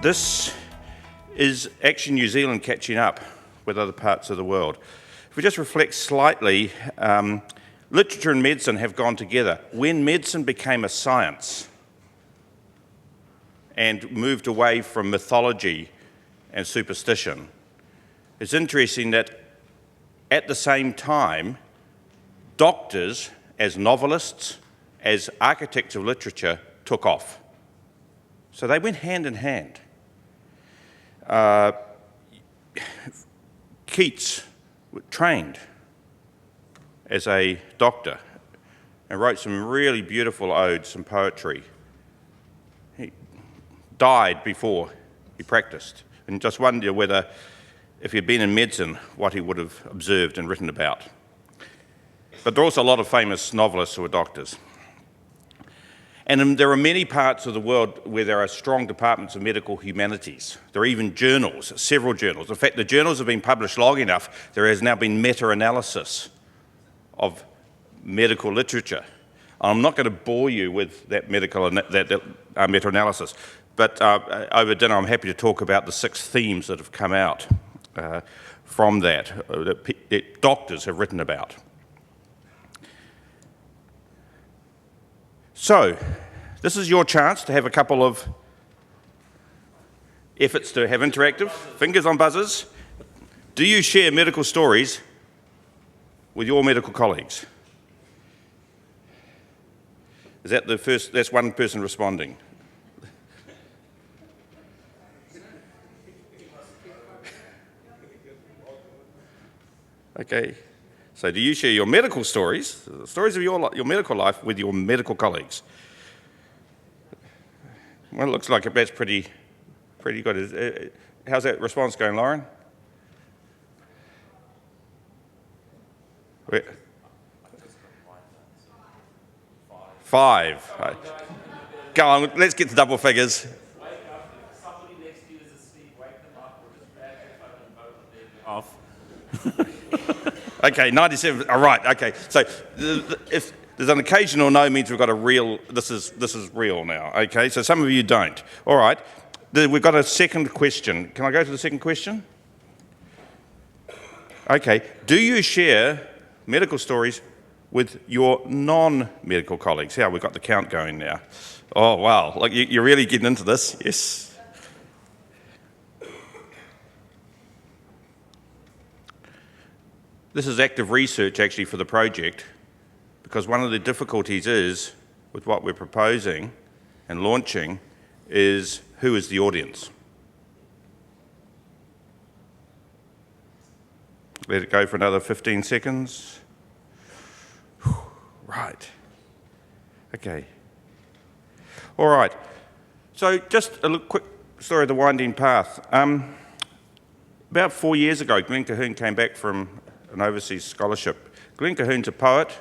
This is actually New Zealand catching up with other parts of the world. If we just reflect slightly, literature and medicine have gone together. When medicine became a science and moved away from mythology and superstition, it's interesting that at the same time, doctors, as novelists, as architects of literature, took off. So they went hand in hand. Keats trained as a doctor and wrote some really beautiful odes, some poetry. He died before he practiced, and just wonder whether, if he'd been in medicine, what he would have observed and written about. But there are also a lot of famous novelists who are doctors. And there are many parts of the world where there are strong departments of medical humanities. There are even journals, several journals. In fact, the journals have been published long enough, there has now been meta-analysis of medical literature. I'm not going to bore you with that meta-analysis, but over dinner I'm happy to talk about the 6 themes that have come out from that doctors have written about. So, this is your chance to have a couple of efforts to have interactive, fingers on buzzers. Do you share medical stories with your medical colleagues? Is that the first? That's one person responding. Okay. So do you share your medical stories, the stories of your medical life, with your medical colleagues? Well, it looks like that's pretty good. How's that response going, Lauren? Five. Right. Go on, let's get to double figures. Okay, 97. All right. Okay. So if there's an occasional no, means we've got a real. This is real now. Okay. So some of you don't. All right. We've got a second question. Can I go to the second question? Okay. Do you share medical stories with your non-medical colleagues? Yeah, we've got the count going now. Oh wow! Like you're really getting into this. Yes. This is active research actually for the project, because one of the difficulties is, with what we're proposing and launching, is who is the audience? Let it go for another 15 seconds. Right. Okay. All right. So just a quick story of the winding path. About 4 years ago, Glenn Cahoon came back from an overseas scholarship. Glenn Cahoon's a poet,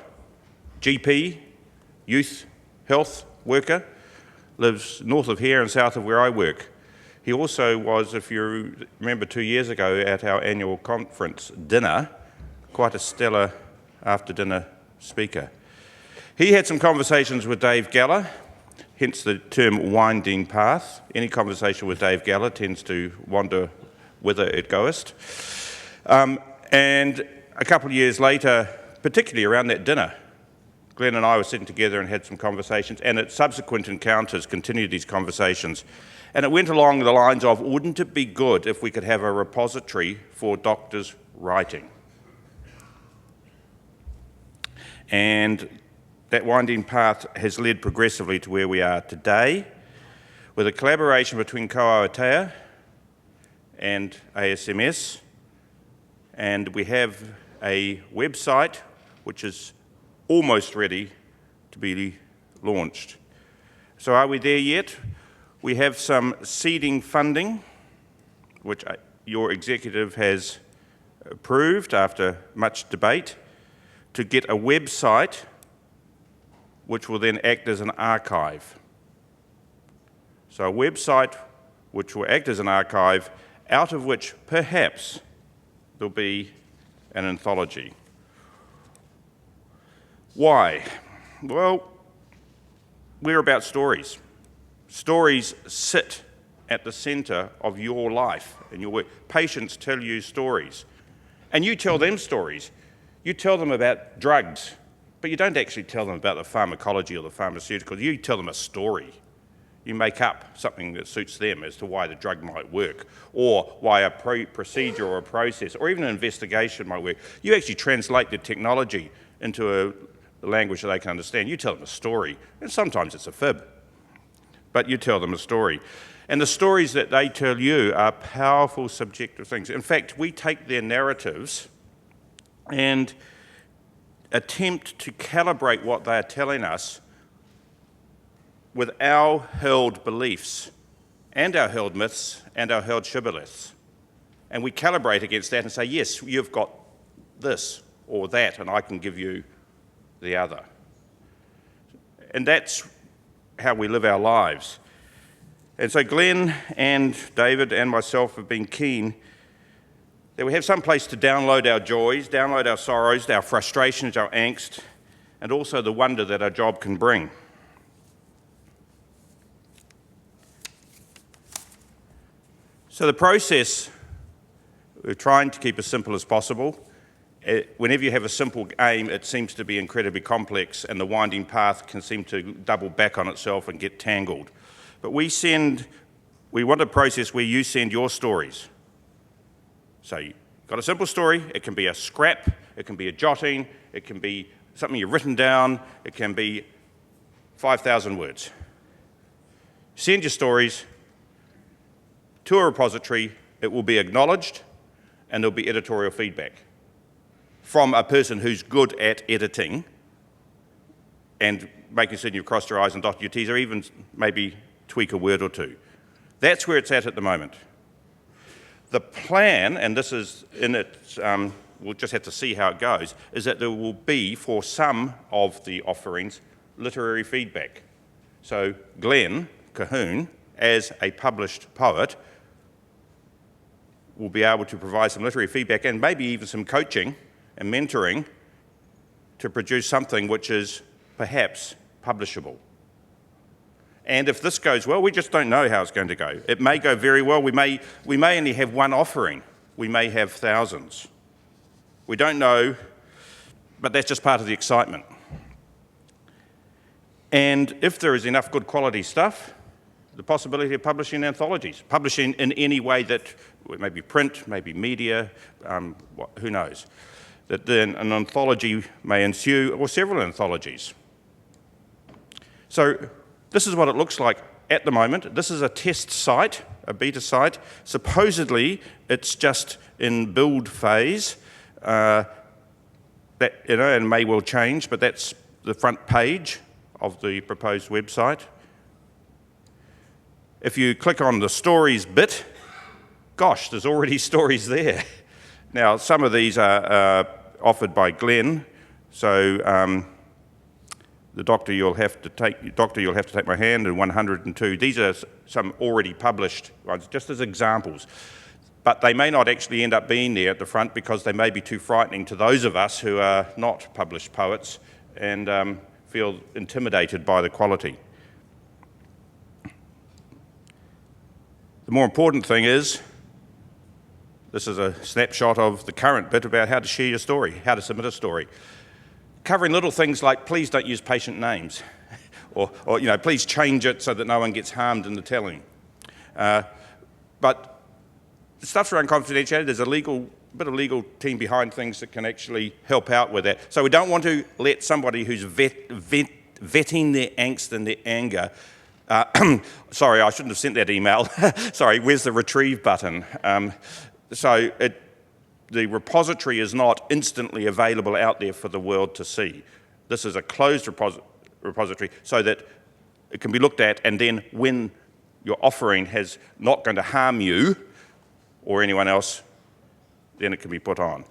GP, youth health worker, lives north of here and south of where I work. He also was, if you remember 2 years ago, at our annual conference dinner, quite a stellar after-dinner speaker. He had some conversations with Dave Geller, hence the term winding path. Any conversation with Dave Geller tends to wander whither it goest. And a couple of years later, particularly around that dinner, Glenn and I were sitting together and had some conversations, and at subsequent encounters continued these conversations. And it went along the lines of, wouldn't it be good if we could have a repository for doctors writing? And that winding path has led progressively to where we are today, with a collaboration between Ko Aotea and ASMS, and we have a website which is almost ready to be launched. So are we there yet? We have some seeding funding, which your executive has approved after much debate, to get a website which will then act as an archive. So a website which will act as an archive, out of which perhaps there'll be an anthology. Why? Well, we're about stories. Stories sit at the centre of your life and your work. Patients tell you stories, and you tell them stories. You tell them about drugs, but you don't actually tell them about the pharmacology or the pharmaceuticals. You tell them a story. You make up something that suits them as to why the drug might work, or why a procedure or a process, or even an investigation might work. You actually translate the technology into a language that they can understand. You tell them a story, and sometimes it's a fib, but you tell them a story. And the stories that they tell you are powerful subjective things. In fact, we take their narratives and attempt to calibrate what they are telling us with our held beliefs and our held myths and our held shibboleths. And we calibrate against that and say, yes, you've got this or that, and I can give you the other. And that's how we live our lives. And so Glenn and David and myself have been keen that we have some place to download our joys, download our sorrows, our frustrations, our angst, and also the wonder that our job can bring. So the process, we're trying to keep as simple as possible. Whenever you have a simple aim, it seems to be incredibly complex, and the winding path can seem to double back on itself and get tangled. But we want a process where you send your stories. So you've got a simple story, it can be a scrap, it can be a jotting, it can be something you've written down, it can be 5,000 words. Send your stories to a repository, it will be acknowledged, and there'll be editorial feedback from a person who's good at editing and making certain you've crossed your I's and dotted your T's, or even maybe tweak a word or two. That's where it's at the moment. The plan, and this is in it, we'll just have to see how it goes, is that there will be, for some of the offerings, literary feedback. So Glenn Cahoon, as a published poet, will be able to provide some literary feedback and maybe even some coaching and mentoring to produce something which is perhaps publishable. And if this goes well, we just don't know how it's going to go. It may go very well. We may only have one offering. We may have thousands. We don't know, but that's just part of the excitement. And if there is enough good quality stuff, the possibility of publishing anthologies, publishing in any way that, maybe print, maybe media, who knows, that then an anthology may ensue, or several anthologies. So this is what it looks like at the moment. This is a test site, a beta site. Supposedly, it's just in build phase, and may well change, but that's the front page of the proposed website. If you click on the stories bit, gosh, there's already stories there. Now, some of these are offered by Glenn, so the doctor you'll have to take my hand, and 102. These are some already published ones, just as examples. But they may not actually end up being there at the front because they may be too frightening to those of us who are not published poets and feel intimidated by the quality. The more important thing is, this is a snapshot of the current bit about how to share your story, how to submit a story. Covering little things like, please don't use patient names, or please change it so that no one gets harmed in the telling. But the stuff's around confidentiality. There's a bit of legal team behind things that can actually help out with that. So we don't want to let somebody who's vetting their angst and their anger. Sorry, I shouldn't have sent that email. Sorry, where's the retrieve button? The repository is not instantly available out there for the world to see. This is a closed repository so that it can be looked at, and then when your offering is not going to harm you or anyone else, then it can be put on.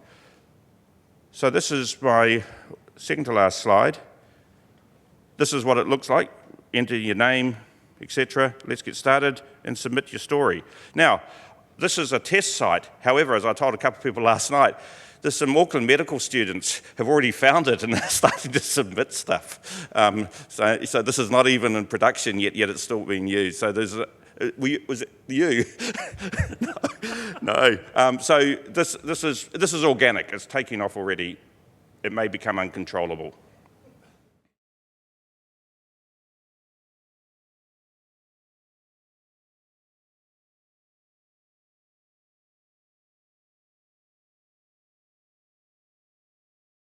So this is my second to last slide. This is what it looks like. Enter your name, etc. Let's get started and submit your story. Now, this is a test site. However, as I told a couple of people last night, there's some Auckland medical students have already found it and they're starting to submit stuff. So this is not even in production yet it's still being used. So Was it you? No. So this is organic. It's taking off already. It may become uncontrollable.